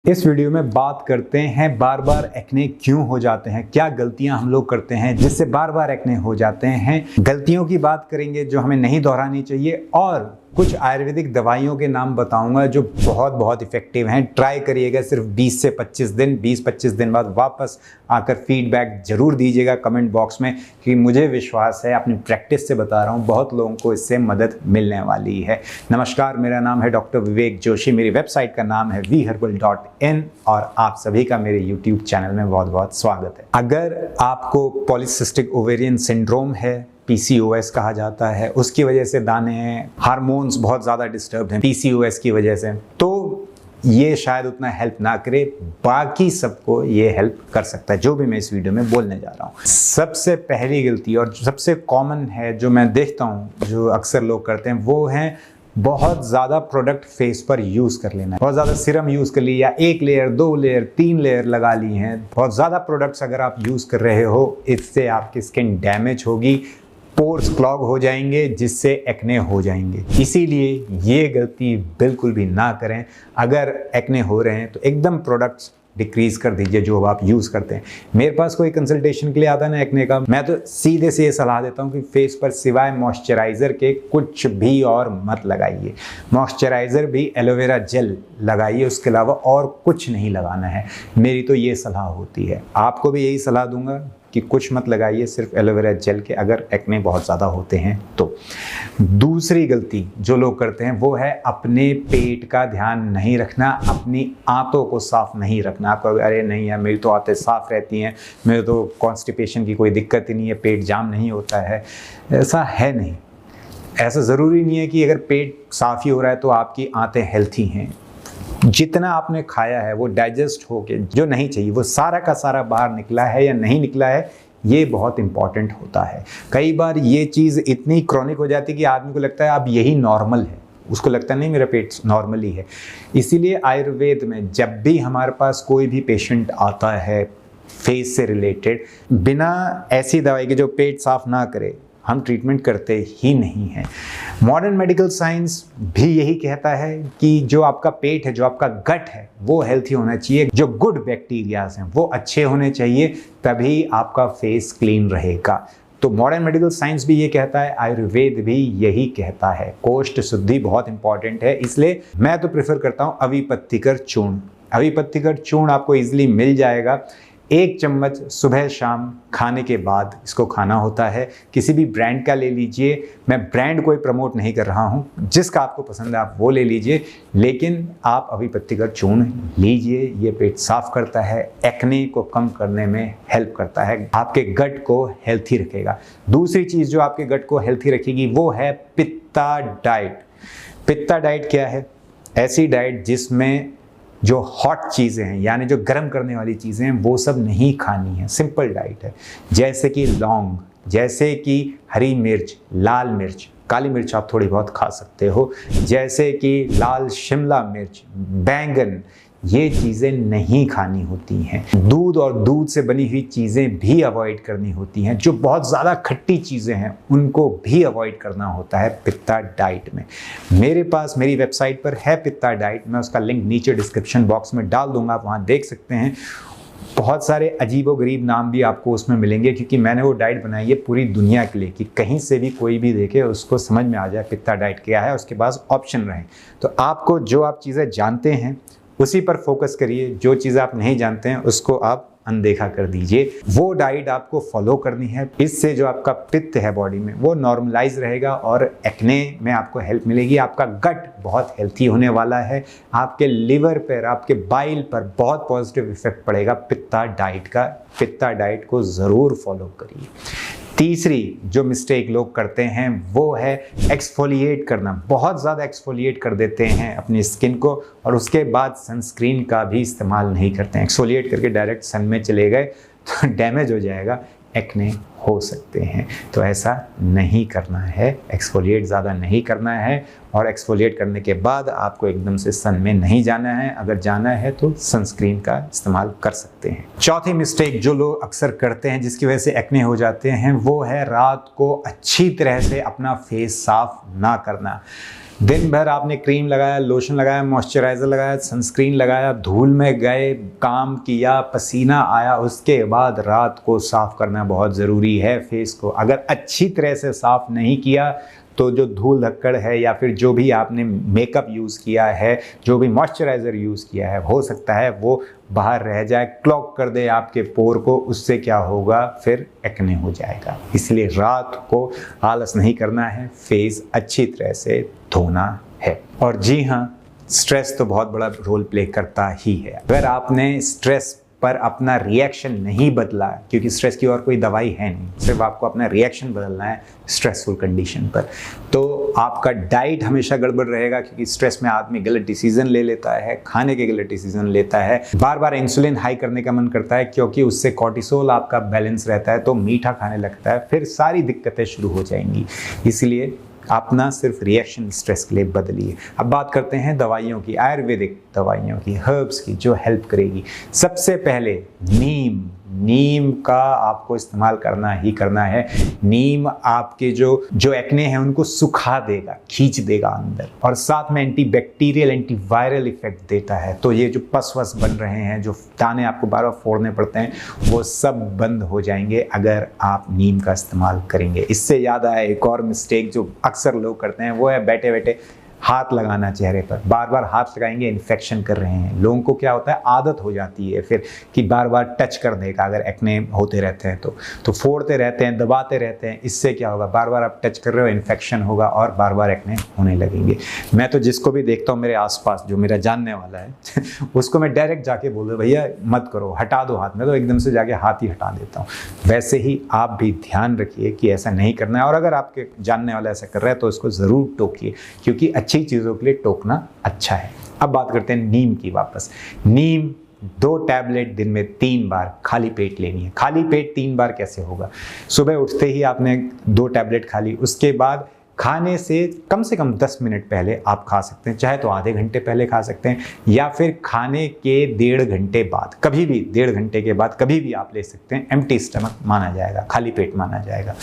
इस वीडियो में बात करते हैं बार बार एक्ने क्यों हो जाते हैं, क्या गलतियां हम लोग करते हैं जिससे बार बार एक्ने हो जाते हैं। गलतियों की बात करेंगे जो हमें नहीं दोहरानी चाहिए और कुछ आयुर्वेदिक दवाइयों के नाम बताऊंगा जो बहुत इफेक्टिव हैं। ट्राई करिएगा सिर्फ 20 से 25 दिन, 20-25 दिन बाद वापस आकर फीडबैक जरूर दीजिएगा कमेंट बॉक्स में, कि मुझे विश्वास है, अपनी प्रैक्टिस से बता रहा हूँ, बहुत लोगों को इससे मदद मिलने वाली है। नमस्कार, मेरा नाम है डॉक्टर विवेक जोशी, मेरी वेबसाइट का नाम है vherbal.in और आप सभी का मेरे यूट्यूब चैनल में बहुत स्वागत है। अगर आपको पॉलीसिस्टिक ओवेरियन सिंड्रोम है, PCOS कहा जाता है, उसकी वजह से दाने हैं, हार्मोन्स बहुत ज़्यादा डिस्टर्ब हैं PCOS की वजह से, तो ये शायद उतना हेल्प ना करे, बाकी सबको ये हेल्प कर सकता है, जो भी मैं इस वीडियो में बोलने जा रहा हूँ। सबसे पहली गलती और सबसे कॉमन है जो मैं देखता हूँ जो अक्सर लोग करते हैं, वो है बहुत ज़्यादा प्रोडक्ट फेस पर यूज़ कर लेना। बहुत ज़्यादा सीरम यूज़ कर लिया, 1 लेयर 2 लेयर 3 लेयर लगा ली हैं। बहुत ज़्यादा प्रोडक्ट्स अगर आप यूज़ कर रहे हो, इससे आपकी स्किन डैमेज होगी, पोर्स क्लॉग हो जाएंगे, जिससे एक्ने हो जाएंगे। इसीलिए ये गलती बिल्कुल भी ना करें। अगर एक्ने हो रहे हैं तो एकदम प्रोडक्ट्स डिक्रीज कर दीजिए जो आप यूज़ करते हैं। मेरे पास कोई कंसल्टेशन के लिए आता है ना एक्ने का, मैं तो सीधे से ये सलाह देता हूँ कि फेस पर सिवाय मॉइस्चराइज़र के कुछ भी और मत लगाइए। मॉइस्चराइज़र भी एलोवेरा जेल लगाइए, उसके अलावा और कुछ नहीं लगाना है। मेरी तो ये सलाह होती है, आपको भी यही सलाह दूंगा कि कुछ मत लगाइए, सिर्फ एलोवेरा जेल के, अगर एक्ने बहुत ज़्यादा होते हैं तो। दूसरी गलती जो लोग करते हैं वो है अपने पेट का ध्यान नहीं रखना, अपनी आंतों को साफ नहीं रखना। आपको अरे नहीं यार, मेरी तो आंतें साफ रहती हैं, मेरे तो कॉन्स्टिपेशन की कोई दिक्कत ही नहीं है, पेट जाम नहीं होता है। ऐसा है नहीं, ऐसा ज़रूरी नहीं है कि अगर पेट साफ ही हो रहा है तो आपकी आंतें हेल्थी हैं। जितना आपने खाया है वो डाइजेस्ट होके जो नहीं चाहिए वो सारा का सारा बाहर निकला है या नहीं निकला है, ये बहुत इंपॉर्टेंट होता है। कई बार ये चीज़ इतनी क्रॉनिक हो जाती है कि आदमी को लगता है अब यही नॉर्मल है, उसको लगता नहीं मेरा पेट नॉर्मल ही है। इसीलिए आयुर्वेद में जब भी हमारे पास कोई भी पेशेंट आता है फेस से रिलेटेड, बिना ऐसी दवाई के जो पेट साफ ना करे, हम ट्रीटमेंट करते ही नहीं हैं। मॉडर्न मेडिकल साइंस भी यही कहता है कि जो आपका पेट है, जो आपका गट है, वो हेल्थी होना चाहिए, जो गुड बैक्टीरियाज हैं वो अच्छे होने चाहिए, तभी आपका फेस क्लीन रहेगा। तो मॉडर्न मेडिकल साइंस भी ये कहता है, आयुर्वेद भी यही कहता है। कोष्ठ शुद्धि बहुत इंपॉर्टेंट है, इसलिए मैं तो प्रेफर करता हूँ अविपत्तिकर चूर्ण। अविपत्तिकर चूर्ण आपको इजीली मिल जाएगा। 1 चम्मच सुबह शाम खाने के बाद इसको खाना होता है। किसी भी ब्रांड का ले लीजिए, मैं ब्रांड कोई प्रमोट नहीं कर रहा हूँ, जिसका आपको पसंद है आप वो ले लीजिए, लेकिन आप अविपत्तिकर चूर्ण लीजिए। ये पेट साफ करता है, एक्ने को कम करने में हेल्प करता है, आपके गट को हेल्थी रखेगा। दूसरी चीज़ जो आपके गट को हेल्थी रखेगी वो है पित्ता डाइट। पित्ता डाइट क्या है? ऐसी डाइट जिसमें जो हॉट चीज़ें हैं, यानी जो गर्म करने वाली चीज़ें हैं, वो सब नहीं खानी है। सिंपल डाइट है, जैसे कि लौंग, जैसे कि हरी मिर्च, लाल मिर्च, काली मिर्च आप थोड़ी बहुत खा सकते हो, जैसे कि लाल शिमला मिर्च, बैंगन, ये चीज़ें नहीं खानी होती हैं। दूध और दूध से बनी हुई चीज़ें भी अवॉइड करनी होती हैं। जो बहुत ज़्यादा खट्टी चीज़ें हैं उनको भी अवॉइड करना होता है पित्ता डाइट में। मेरे पास मेरी वेबसाइट पर है पित्ता डाइट, मैं उसका लिंक नीचे डिस्क्रिप्शन बॉक्स में डाल दूंगा, आप वहाँ देख सकते हैं। बहुत सारे अजीबोगरीब नाम भी आपको उसमें मिलेंगे, क्योंकि मैंने वो डाइट बनाई है पूरी दुनिया के लिए, कि कहीं से भी कोई भी देखे उसको समझ में आ जाए पित्ता डाइट क्या है, उसके पास ऑप्शन रहे। तो आपको जो आप चीज़ें जानते हैं उसी पर फोकस करिए, जो चीज़ आप नहीं जानते हैं उसको आप अनदेखा कर दीजिए। वो डाइट आपको फॉलो करनी है, इससे जो आपका पित्त है बॉडी में वो नॉर्मलाइज रहेगा और एक्ने में आपको हेल्प मिलेगी। आपका गट बहुत हेल्थी होने वाला है, आपके लिवर पर, आपके बाइल पर बहुत पॉजिटिव इफेक्ट पड़ेगा पित्ता डाइट का। पित्ता डाइट को ज़रूर फॉलो करिए। तीसरी जो मिस्टेक लोग करते हैं वो है एक्सफोलिएट करना। बहुत ज़्यादा एक्सफोलिएट कर देते हैं अपनी स्किन को और उसके बाद सनस्क्रीन का भी इस्तेमाल नहीं करते हैं। एक्सफोलिएट करके डायरेक्ट सन में चले गए तो डैमेज हो जाएगा, एक्ने हो सकते हैं। तो ऐसा नहीं करना है, एक्सफोलिएट ज़्यादा नहीं करना है, और एक्सफोलिएट करने के बाद आपको एकदम से सन में नहीं जाना है। अगर जाना है तो सनस्क्रीन का इस्तेमाल कर सकते हैं। चौथी मिस्टेक जो लोग अक्सर करते हैं जिसकी वजह से एक्ने हो जाते हैं वो है रात को अच्छी तरह से अपना फेस साफ ना करना। दिन भर आपने क्रीम लगाया, लोशन लगाया, मॉइस्चराइज़र लगाया, सनस्क्रीन लगाया, धूल में गए, काम किया, पसीना आया, उसके बाद रात को साफ़ करना बहुत ज़रूरी है फेस को। अगर अच्छी तरह से साफ़ नहीं किया तो जो धूल धक्कड़ है या फिर जो भी आपने मेकअप यूज़ किया है, जो भी मॉइस्चराइज़र यूज़ किया है, हो सकता है वो बाहर रह जाए, क्लॉग कर दे आपके पोर को। उससे क्या होगा, फिर एक्ने हो जाएगा। इसलिए रात को आलस नहीं करना है, फेस अच्छी तरह से धोना है। और जी हाँ, स्ट्रेस तो बहुत बड़ा रोल प्ले करता ही है। अगर आपने स्ट्रेस पर अपना रिएक्शन नहीं बदला, क्योंकि स्ट्रेस की और कोई दवाई है नहीं, सिर्फ आपको अपना रिएक्शन बदलना है स्ट्रेसफुल कंडीशन पर, तो आपका डाइट हमेशा गड़बड़ रहेगा। क्योंकि स्ट्रेस में आदमी गलत डिसीजन ले लेता है, खाने के गलत डिसीजन लेता है, बार बार इंसुलिन हाई करने का मन करता है क्योंकि उससे कॉर्टिसोल आपका बैलेंस रहता है, तो मीठा खाने लगता है, फिर सारी दिक्कतें शुरू हो जाएंगी। इसलिए अपना सिर्फ रिएक्शन स्ट्रेस के लिए बदलिए। अब बात करते हैं दवाइयों की, आयुर्वेदिक दवाइयों की, हर्ब्स की, जो हेल्प करेगी। सबसे पहले नीम का आपको इस्तेमाल करना ही करना है। नीम आपके जो एक्ने हैं उनको सुखा देगा, खींच देगा अंदर, और साथ में एंटीबैक्टीरियल, एंटीवायरल इफेक्ट देता है। तो ये जो पस वस बन रहे हैं, जो दाने आपको बार बार फोड़ने पड़ते हैं, वो सब बंद हो जाएंगे अगर आप नीम का इस्तेमाल करेंगे। इससे याद आया एक और मिस्टेक जो अक्सर लोग करते हैं, वो है बैठे बैठे हाथ लगाना चेहरे पर। बार बार हाथ लगाएंगे, इन्फेक्शन कर रहे हैं। लोगों को क्या होता है, आदत हो जाती है फिर कि बार बार टच कर देगा। अगर एक्ने होते रहते हैं तो फोड़ते रहते हैं, दबाते रहते हैं। इससे क्या होगा, बार बार आप टच कर रहे हो, इन्फेक्शन होगा और बार बार एक्ने होने लगेंगे। मैं तो जिसको भी देखता हूँ मेरे आसपास जो मेरा जानने वाला है उसको मैं डायरेक्ट जाके बोल दो, भैया मत करो, हटा दो हाथ। में तो एकदम से जाके हाथ ही हटा देता हूँ। वैसे ही आप भी ध्यान रखिए कि ऐसा नहीं करना है, और अगर आपके जानने वाला ऐसा कर रहा है तो उसको ज़रूर टोकिए, क्योंकि अच्छी चीज़ों के लिए टोकना अच्छा है। अब बात करते हैं नीम की वापस। नीम 2 टैबलेट दिन में 3 बार खाली पेट लेनी है। खाली पेट 3 बार कैसे होगा, सुबह उठते ही आपने 2 टैबलेट खा ली, उसके बाद खाने से कम 10 मिनट पहले आप खा सकते हैं, चाहे तो आधे घंटे पहले खा सकते हैं, या फिर खाने के 1.5 घंटे बाद, कभी भी 1.5 घंटे के बाद कभी भी आप ले सकते हैं। एम्प्टी स्टमक माना जाएगा, खाली पेट माना जाएगा।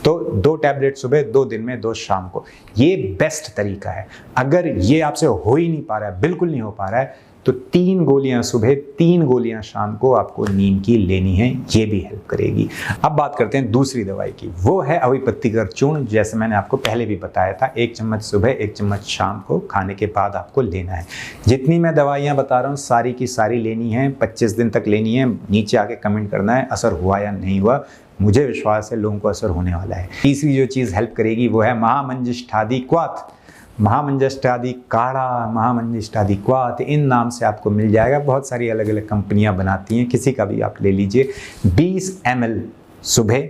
तो 2 टैबलेट सुबह, 2 दिन में, 2 शाम को, ये बेस्ट तरीका है। अगर ये आपसे हो ही नहीं पा रहा है, बिल्कुल नहीं हो पा रहा है, तो 3 गोलियां सुबह, 3 गोलियां शाम को आपको नीम की लेनी है। ये भी हेल्प करेगी। अब बात करते हैं दूसरी दवाई की, वो है अविपत्तिकर चूर्ण। जैसे मैंने आपको पहले भी बताया था, 1 चम्मच सुबह, 1 चम्मच शाम को खाने के बाद आपको लेना है। जितनी मैं दवाइयाँ बता रहा हूँ सारी की सारी लेनी है, 25 दिन तक लेनी है। नीचे आके कमेंट करना है असर हुआ या नहीं हुआ। मुझे विश्वास है लोगों को असर होने वाला है। तीसरी जो चीज़ हेल्प करेगी वो है महामंजिष्ठादि क्वाथ। महामंजिष्ठादि काढ़ा, महामंजिष्ठादि क्वाथ, इन नाम से आपको मिल जाएगा। बहुत सारी अलग अलग कंपनियां बनाती हैं, किसी का भी आप ले लीजिए। 20 ml सुबह,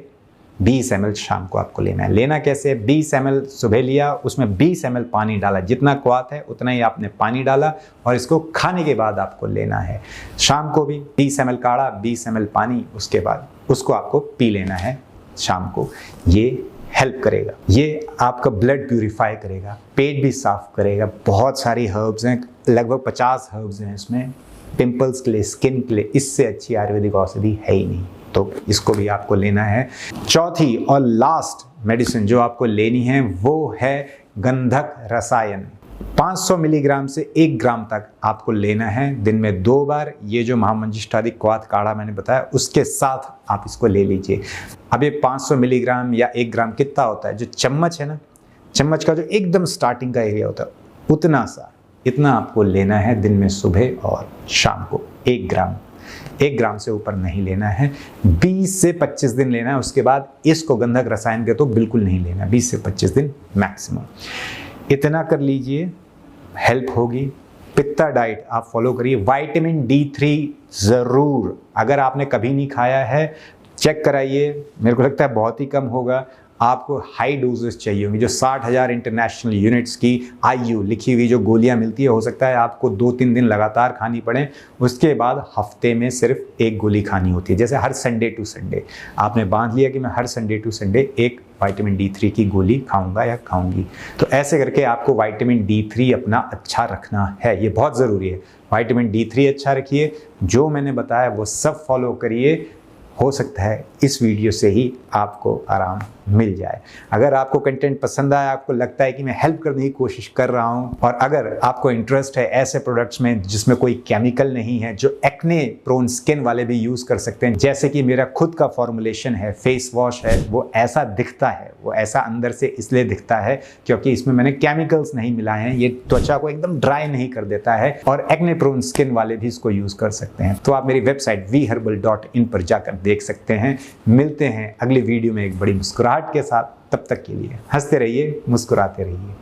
20 ml शाम को आपको लेना है। लेना कैसे, 20 ml सुबह लिया, उसमें 20 ml पानी डाला, जितना क्वाथ है उतना ही आपने पानी डाला, और इसको खाने के बाद आपको लेना है। शाम को भी 20 ml काढ़ा, 20 ml पानी, उसके बाद उसको आपको पी लेना है शाम को। ये हेल्प करेगा, ये आपका ब्लड प्यूरिफाई करेगा, पेट भी साफ करेगा। बहुत सारी हर्ब्स हैं, लगभग 50 हर्ब्स हैं इसमें, पिंपल्स के लिए, स्किन के लिए। इससे अच्छी आयुर्वेदिक औषधि है ही नहीं, तो इसको भी आपको लेना है। चौथी और लास्ट मेडिसिन जो आपको लेनी है वो है गंधक रसायन। 500 मिलीग्राम से 1 ग्राम तक आपको लेना है दिन में 2 बार। ये जो महामंजिष्ठादि क्वाथ काढ़ा मैंने बताया, उसके साथ आप इसको ले लीजिए। अब ये 500 मिलीग्राम या 1 ग्राम कितना होता है, जो चम्मच है ना, चम्मच का जो एकदम स्टार्टिंग का एरिया होता है, उतना सा, इतना आपको लेना है दिन में सुबह और शाम को। 1 ग्राम से ऊपर नहीं लेना है। 20 से 25 दिन लेना है। उसके बाद इसको गंधक रसायन के तो बिल्कुल नहीं लेना, 20 से 25 दिन मैक्सिमम। इतना कर लीजिए, हेल्प होगी। पित्ता डाइट आप फॉलो करिए। विटामिन D3 ज़रूर, अगर आपने कभी नहीं खाया है चेक कराइए। मेरे को लगता है बहुत ही कम होगा। आपको हाई डोजेस चाहिए होंगी, जो 60,000 इंटरनेशनल यूनिट्स की IU लिखी हुई जो गोलियां मिलती है, हो सकता है आपको 2-3 दिन लगातार खानी पड़े। उसके बाद हफ्ते में सिर्फ 1 गोली खानी होती है। जैसे हर संडे टू संडे आपने बांध लिया कि मैं हर Sunday to Sunday 1 vitamin D3 की गोली खाऊंगा या खाऊंगी। तो ऐसे करके आपको विटामिन D3 अपना अच्छा रखना है, ये बहुत ज़रूरी है। विटामिन D3 अच्छा रखिए, जो मैंने बताया वो सब फॉलो करिए। हो सकता है इस वीडियो से ही आपको आराम मिल जाए। अगर आपको कंटेंट पसंद आया, आपको लगता है कि मैं हेल्प करने की कोशिश कर रहा हूं, और अगर आपको इंटरेस्ट है ऐसे प्रोडक्ट्स में जिसमें कोई केमिकल नहीं है, जो एक्ने प्रोन स्किन वाले भी यूज कर सकते हैं, जैसे कि मेरा खुद का फॉर्मुलेशन है, फेस वॉश है, वो ऐसा दिखता है, वो ऐसा अंदर से इसलिए दिखता है क्योंकि इसमें मैंने केमिकल्स नहीं मिलाए हैं, ये त्वचा को एकदम ड्राई नहीं कर देता है, और एक्ने प्रोन स्किन वाले भी इसको यूज कर सकते हैं। तो आप मेरी वेबसाइट vherbal.in पर जाकर देख सकते हैं। मिलते हैं अगली वीडियो में एक बड़ी मुस्कुराहट के साथ। तब तक के लिए हंसते रहिए, मुस्कुराते रहिए।